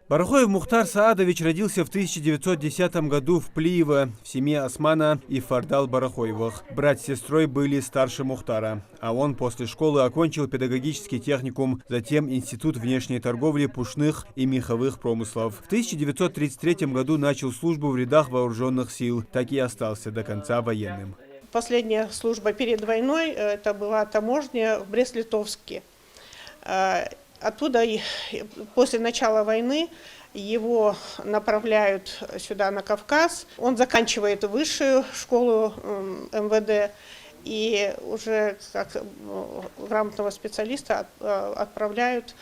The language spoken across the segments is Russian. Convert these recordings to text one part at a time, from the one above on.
Барахоев Мухтар Саадович родился в 1910 году в Плиево в семье Османа и Фардал Барахоевых. Брат с сестрой были старше Мухтара, а он после школы окончил педагогический техникум, затем Институт внешней торговли пушных и меховых промыслов. В 1933 году начал службу в рядах вооруженных сил, так и остался до конца военным. Последняя служба перед войной это была таможня в Брест-Литовске. Оттуда после начала войны его направляют сюда, на Кавказ. Он заканчивает высшую школу МВД и уже как грамотного специалиста отправляют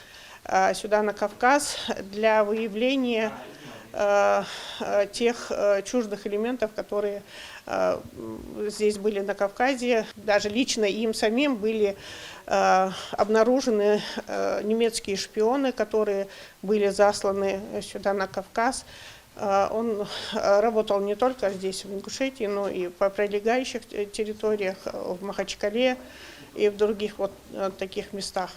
сюда, на Кавказ, для выявления тех чуждых элементов, которые здесь были на Кавказе. Даже лично им самим были обнаружены немецкие шпионы, которые были засланы сюда, на Кавказ. Он работал не только здесь, в Ингушетии, но и по прилегающих территориях, в Махачкале и в других таких местах.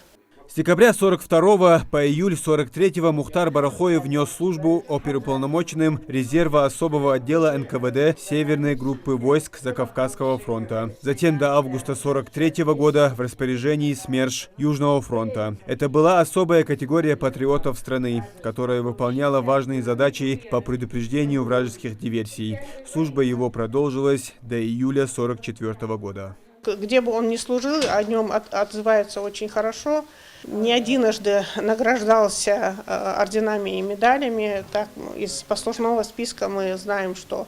С декабря 42 по июль 43 Мухтар Барахоев внес службу оперуполномоченным резерва особого отдела НКВД Северной группы войск Закавказского фронта. Затем до августа 43 года в распоряжении СМЕРШ Южного фронта. Это была особая категория патриотов страны, которая выполняла важные задачи по предупреждению вражеских диверсий. Служба его продолжилась до июля 44 года. Где бы он ни служил, о нем отзываются очень хорошо. Не единожды награждался орденами и медалями. Так, из послужного списка мы знаем, что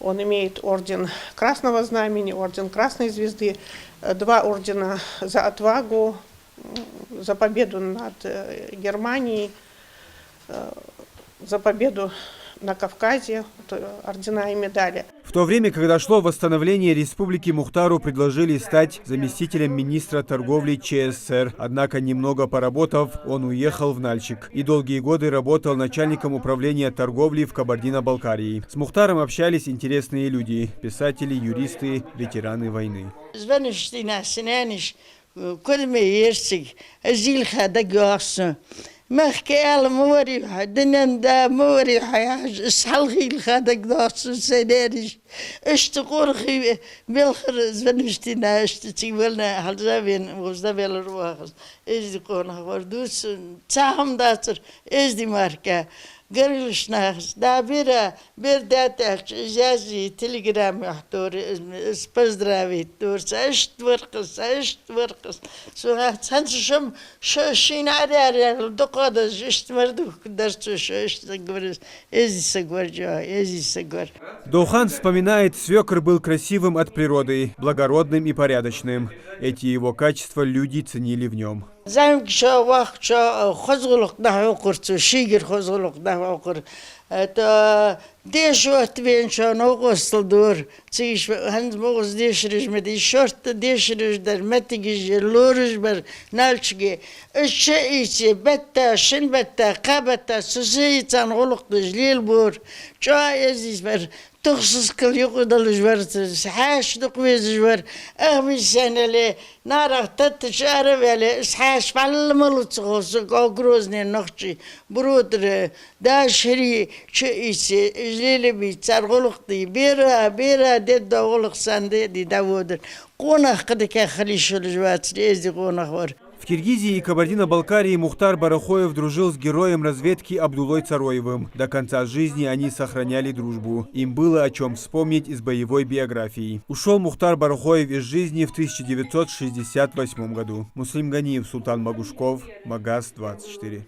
он имеет орден Красного Знамени, орден Красной Звезды, 2 ордена за отвагу, за победу над Германией, за победу на Кавказе, ордена и медали. В то время, когда шло восстановление республики, Мухтару предложили стать заместителем министра торговли ЧССР. Однако, немного поработав, он уехал в Нальчик и долгие годы работал начальником управления торговли в Кабардино-Балкарии. С Мухтаром общались интересные люди – писатели, юристы, ветераны войны. مخكال موري دنيا دا موري حياج سالخي الخدك داس سناريش اشتقور خي بالخر زبنشتنا اشتتيولنا حلزابين وزدابيل الرواخس ازدي قونا وردوس تاهم داتر ازدي ماركا قرلش ناخس دا بير داتاك جازي تليجرام يحتور اسبزدراوي تور ساشت ورقس سو تنشم شين عرار دقادة جشت مردوك درتو شاشت говорит ازدي سغور جا ازدي سغور. Доухан вспоминает, свекр был красивым от природы, благородным и порядочным. Эти его качества люди ценили в нем. Это дешевт венчан огостл дур, циш ханз могус дешриш мед шорт дешриш дар метигиш лориш бар налчге иче бетта шин бетта кабетта сусейцан голук джлил бур ча езис бар تخصص كل يقدر جبرت سحاش دقوي جبر أغمي سنة لي نارا تتشارب على سحاش فعلملو تخصص قاقروزني نخشي برودر دا شري شئيسي جليلي بي تارغلقتي بيرا ديد داغلق ساندي دي داودر قونخ قدك خليش الجوات ليزي قونخ ور. В Киргизии и Кабардино-Балкарии Мухтар Барахоев дружил с героем разведки Абдулой Цароевым. До конца жизни они сохраняли дружбу. Им было о чем вспомнить из боевой биографии. Ушел Мухтар Барахоев из жизни в 1968 году. Муслим Ганиев, Султан Магушков, Магаз 24.